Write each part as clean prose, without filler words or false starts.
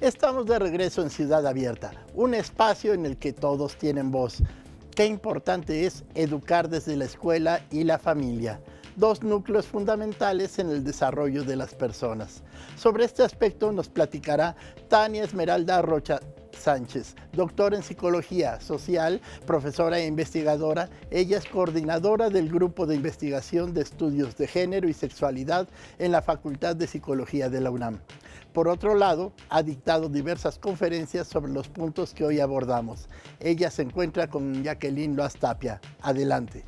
Estamos de regreso en Ciudad Abierta, un espacio en el que todos tienen voz. Qué importante es educar desde la escuela y la familia, dos núcleos fundamentales en el desarrollo de las personas. Sobre este aspecto nos platicará Tania Esmeralda Rocha Sánchez, doctora en Psicología Social, profesora e investigadora. Ella es coordinadora del Grupo de Investigación de Estudios de Género y Sexualidad en la Facultad de Psicología de la UNAM. Por otro lado, ha dictado diversas conferencias sobre los puntos que hoy abordamos. Ella se encuentra con Jacqueline Loaz Tapia. Adelante.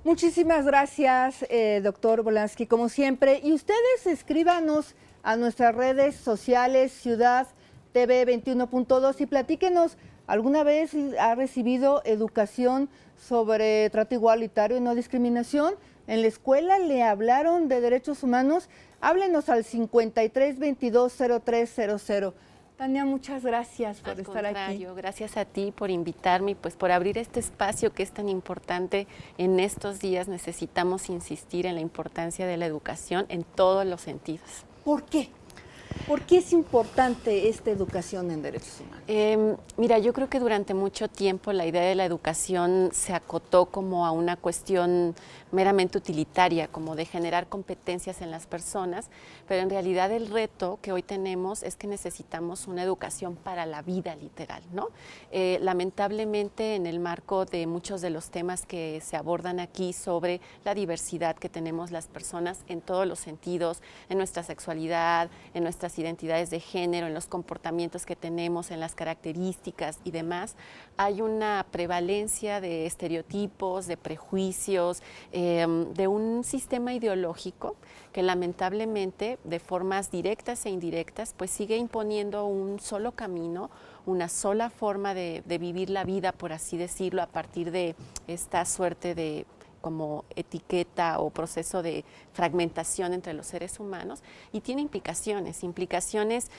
Muchísimas gracias, doctor Volansky, como siempre. Y ustedes escríbanos a nuestras redes sociales, Ciudad TV 21.2, y platíquenos, ¿alguna vez ha recibido educación sobre trato igualitario y no discriminación? ¿En la escuela le hablaron de derechos humanos? Háblenos al 53220300. Tania, muchas gracias por estar aquí. Gracias a ti por invitarme y pues por abrir este espacio que es tan importante en estos días. Necesitamos insistir en la importancia de la educación en todos los sentidos. ¿Por qué? ¿Por qué es importante esta educación en derechos humanos? Mira, yo creo que durante mucho tiempo la idea de la educación se acotó como a una cuestión meramente utilitaria, como de generar competencias en las personas, pero en realidad el reto que hoy tenemos es que necesitamos una educación para la vida literal, ¿no? Lamentablemente, en el marco de muchos de los temas que se abordan aquí sobre la diversidad que tenemos las personas en todos los sentidos, en nuestra sexualidad, en nuestras identidades de género, en los comportamientos que tenemos, en las características y demás, hay una prevalencia de estereotipos, de prejuicios, de un sistema ideológico que lamentablemente de formas directas e indirectas pues sigue imponiendo un solo camino, una sola forma de vivir la vida, por así decirlo, a partir de esta suerte de como etiqueta o proceso de fragmentación entre los seres humanos, y tiene implicaciones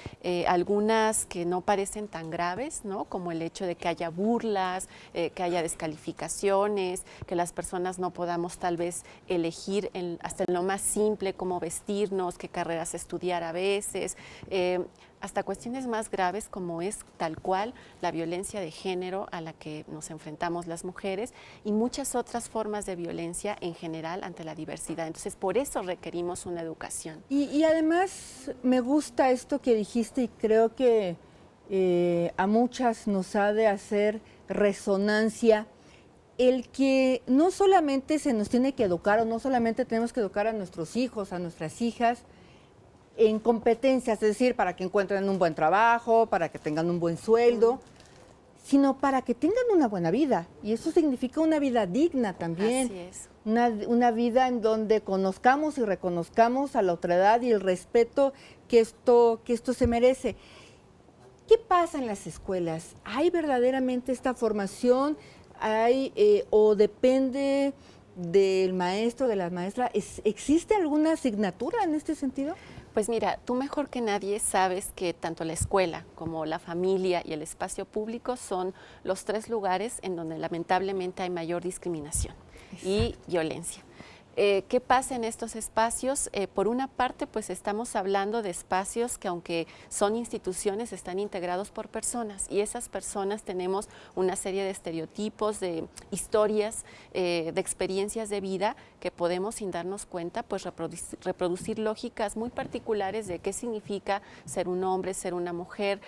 algunas que no parecen tan graves, ¿no? Como el hecho de que haya burlas, que haya descalificaciones, que las personas no podamos tal vez elegir hasta en lo más simple cómo vestirnos, qué carreras estudiar a veces, hasta cuestiones más graves como es tal cual la violencia de género a la que nos enfrentamos las mujeres y muchas otras formas de violencia en general ante la diversidad. Entonces, por eso requerimos una educación. Y además me gusta esto que dijiste y creo que a muchas nos ha de hacer resonancia el que no solamente se nos tiene que educar o no solamente tenemos que educar a nuestros hijos, a nuestras hijas, en competencias, es decir, para que encuentren un buen trabajo, para que tengan un buen sueldo, sino para que tengan una buena vida. Y eso significa una vida digna también. Así es. Una vida en donde conozcamos y reconozcamos a la otredad y el respeto que esto se merece. ¿Qué pasa en las escuelas? ¿Hay verdaderamente esta formación? ¿O depende del maestro, de la maestra? ¿Existe alguna asignatura en este sentido? Pues mira, tú mejor que nadie sabes que tanto la escuela como la familia y el espacio público son los tres lugares en donde lamentablemente hay mayor discriminación y violencia. ¿Qué pasa en estos espacios? Por una parte, pues estamos hablando de espacios que aunque son instituciones, están integrados por personas y esas personas tenemos una serie de estereotipos, de historias, de experiencias de vida que podemos sin darnos cuenta, pues reproducir lógicas muy particulares de qué significa ser un hombre, ser una mujer.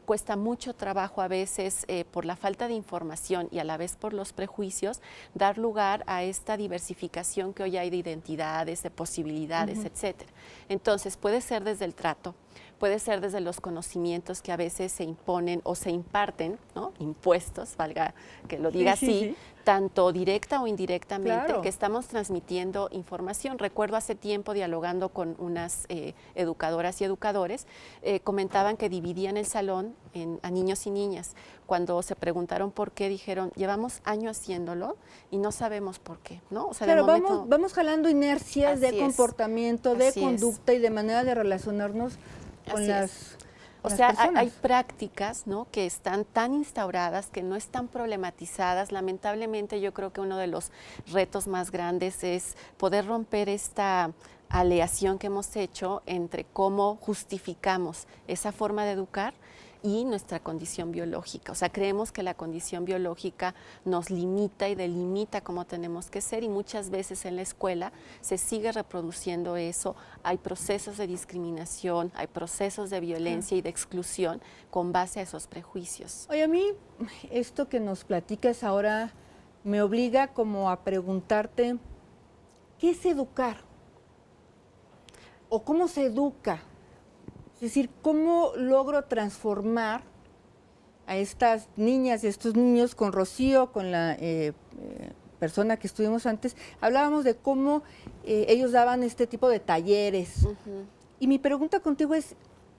Cuesta mucho trabajo a veces por la falta de información y a la vez por los prejuicios, dar lugar a esta diversificación que hoy hay de identidades, de posibilidades, etcétera. Entonces, puede ser desde el trato, puede ser desde los conocimientos que a veces se imponen o se imparten, ¿no? Impuestos, valga que lo diga así, tanto directa o indirectamente, que estamos transmitiendo información. Recuerdo hace tiempo dialogando con unas educadoras y educadores, comentaban que dividían el salón a niños y niñas. Cuando se preguntaron por qué, dijeron, llevamos años haciéndolo y no sabemos por qué, ¿no? O sea, claro, vamos jalando inercias de comportamiento, de conducta y de manera de relacionarnos con las O sea, hay prácticas, ¿no?, que están tan instauradas, que no están problematizadas. Lamentablemente, yo creo que uno de los retos más grandes es poder romper esta aleación que hemos hecho entre cómo justificamos esa forma de educar y nuestra condición biológica. O sea, creemos que la condición biológica nos limita y delimita cómo tenemos que ser, y muchas veces en la escuela se sigue reproduciendo eso. Hay procesos de discriminación, hay procesos de violencia y de exclusión con base a esos prejuicios. Oye, a mí esto que nos platicas ahora me obliga como a preguntarte, ¿qué es educar? ¿O cómo se educa? Es decir, ¿cómo logro transformar a estas niñas y estos niños? Con Rocío, con la persona que estuvimos antes, hablábamos de cómo ellos daban este tipo de talleres. Y mi pregunta contigo es,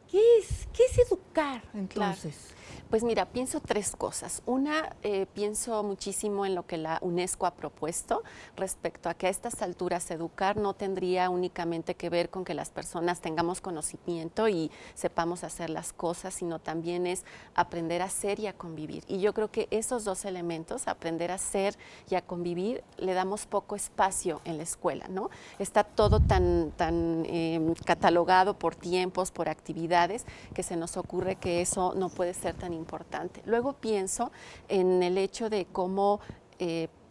¿qué es educar entonces? Claro. Pues mira, pienso tres cosas. Una, pienso muchísimo en lo que la UNESCO ha propuesto respecto a que a estas alturas educar no tendría únicamente que ver con que las personas tengamos conocimiento y sepamos hacer las cosas, sino también es aprender a ser y a convivir. Y yo creo que esos dos elementos, aprender a ser y a convivir, le damos poco espacio en la escuela, ¿no? Está todo tan catalogado por tiempos, por actividades, que se nos ocurre que eso no puede ser tan importante. Luego pienso en el hecho de cómo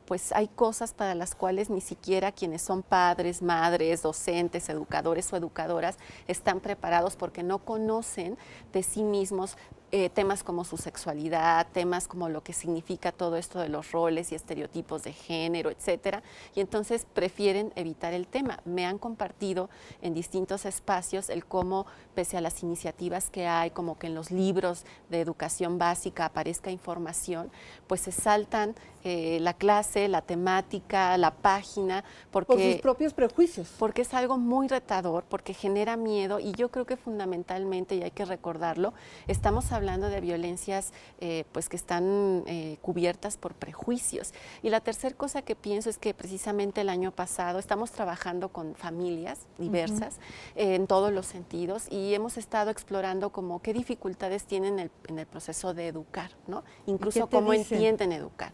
pues hay cosas para las cuales ni siquiera quienes son padres, madres, docentes, educadores o educadoras están preparados porque no conocen de sí mismos temas como su sexualidad, temas como lo que significa todo esto de los roles y estereotipos de género, etcétera, y entonces prefieren evitar el tema. Me han compartido en distintos espacios el cómo, pese a las iniciativas que hay, como que en los libros de educación básica aparezca información, pues se saltan la clase, la temática, la página, porque por sus propios prejuicios. Porque es algo muy retador, porque genera miedo, y yo creo que fundamentalmente, y hay que recordarlo, estamos hablando de violencias pues que están cubiertas por prejuicios. Y la tercera cosa que pienso es que precisamente el año pasado estamos trabajando con familias diversas en todos los sentidos, y hemos estado explorando como qué dificultades tienen en el proceso de educar, ¿no? Incluso cómo entienden educar.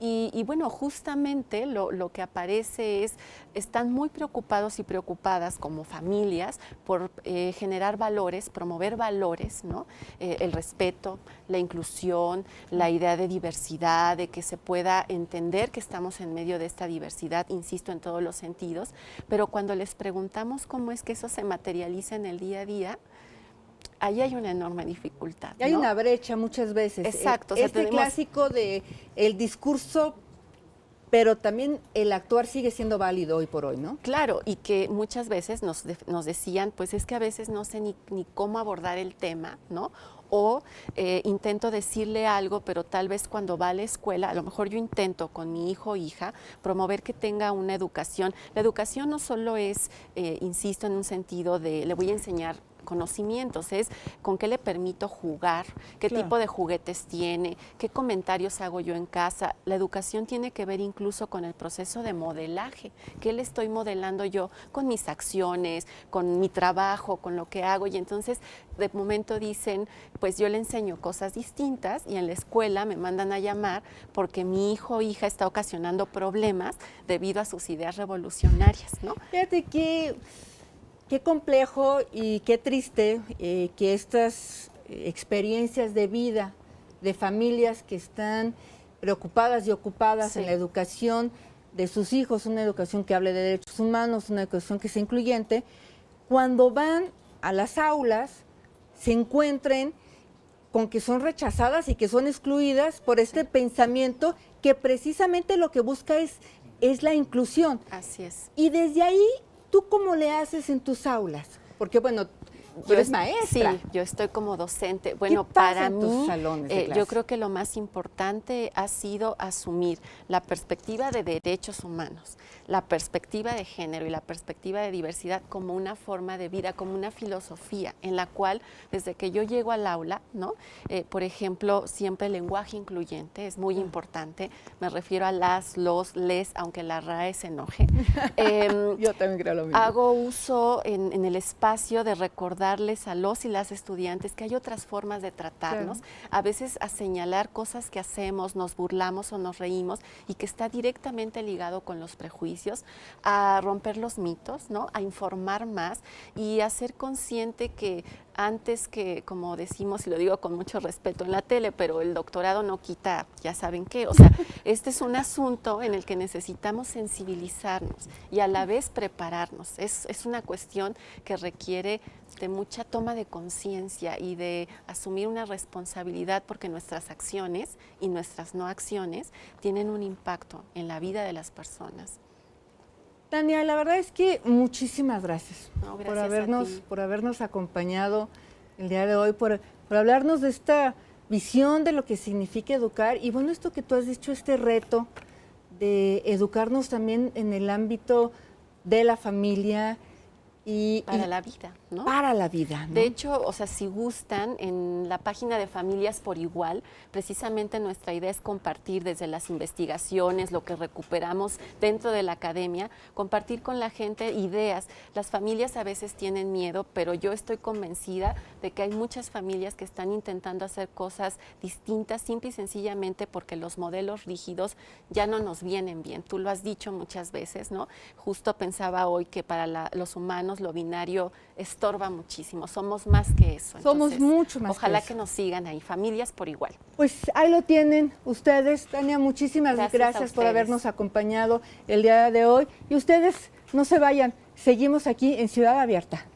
Y bueno, justamente lo que aparece es, están muy preocupados y preocupadas como familias por generar valores, promover valores, ¿no? El respeto, la inclusión, la idea de diversidad, de que se pueda entender que estamos en medio de esta diversidad, insisto, en todos los sentidos, pero cuando les preguntamos cómo es que eso se materializa en el día a día, ahí hay una enorme dificultad, ¿no? Hay una brecha muchas veces. Exacto. O sea, este clásico de el discurso, pero también el actuar sigue siendo válido hoy por hoy, ¿no? Claro, y que muchas veces nos decían, pues es que a veces no sé ni cómo abordar el tema, ¿no? O intento decirle algo, pero tal vez cuando va a la escuela, a lo mejor yo intento con mi hijo o hija promover que tenga una educación. La educación no solo es, insisto, en un sentido de le voy a enseñar conocimientos, es con qué le permito jugar, qué tipo de juguetes tiene, qué comentarios hago yo en casa. La educación tiene que ver incluso con el proceso de modelaje, qué le estoy modelando yo con mis acciones, con mi trabajo, con lo que hago, y entonces de momento dicen, pues yo le enseño cosas distintas y en la escuela me mandan a llamar porque mi hijo o hija está ocasionando problemas debido a sus ideas revolucionarias, ¿no? Fíjate qué complejo y qué triste que estas experiencias de vida de familias que están preocupadas y ocupadas en la educación de sus hijos, una educación que hable de derechos humanos, una educación que sea incluyente, cuando van a las aulas se encuentren con que son rechazadas y que son excluidas por este pensamiento que precisamente lo que busca es la inclusión. Así es. Y desde ahí, ¿tú cómo le haces en tus aulas? Porque, bueno, tú eres maestra. Sí, yo estoy como docente. Bueno, ¿Qué pasa para en tus mí, salones de clase? yo creo que lo más importante ha sido asumir la perspectiva de derechos humanos, la perspectiva de género y la perspectiva de diversidad como una forma de vida, como una filosofía en la cual, desde que yo llego al aula, ¿no? Por ejemplo, siempre el lenguaje incluyente es muy importante. Me refiero a las, los, les, aunque la RAE se enoje. Yo también creo lo mismo. Hago uso en el espacio de recordar recordarles a los y las estudiantes que hay otras formas de tratarnos, a veces a señalar cosas que hacemos, nos burlamos o nos reímos y que está directamente ligado con los prejuicios, a romper los mitos, ¿no? A informar más y a ser consciente que antes que, como decimos, y lo digo con mucho respeto en la tele, pero el doctorado no quita, ya saben qué, o sea, este es un asunto en el que necesitamos sensibilizarnos y a la vez prepararnos. Es una cuestión que requiere de mucha toma de conciencia y de asumir una responsabilidad porque nuestras acciones y nuestras no acciones tienen un impacto en la vida de las personas. Tania, la verdad es que muchísimas gracias, No, gracias por habernos acompañado el día de hoy, por hablarnos de esta visión de lo que significa educar y bueno, esto que tú has dicho, este reto de educarnos también en el ámbito de la familia para la vida, ¿no? Para la vida, ¿no? De hecho, o sea, si gustan, en la página de Familias por Igual, precisamente nuestra idea es compartir desde las investigaciones, lo que recuperamos dentro de la academia, compartir con la gente ideas. Las familias a veces tienen miedo, pero yo estoy convencida de que hay muchas familias que están intentando hacer cosas distintas, simple y sencillamente porque los modelos rígidos ya no nos vienen bien. Tú lo has dicho muchas veces, ¿no? Justo pensaba hoy que para los humanos lo binario estorba muchísimo, somos más que eso. Somos mucho más ojalá que que nos sigan ahí, Familias por Igual. Pues ahí lo tienen ustedes. Tania, muchísimas gracias por habernos acompañado el día de hoy. Y ustedes no se vayan, seguimos aquí en Ciudad Abierta.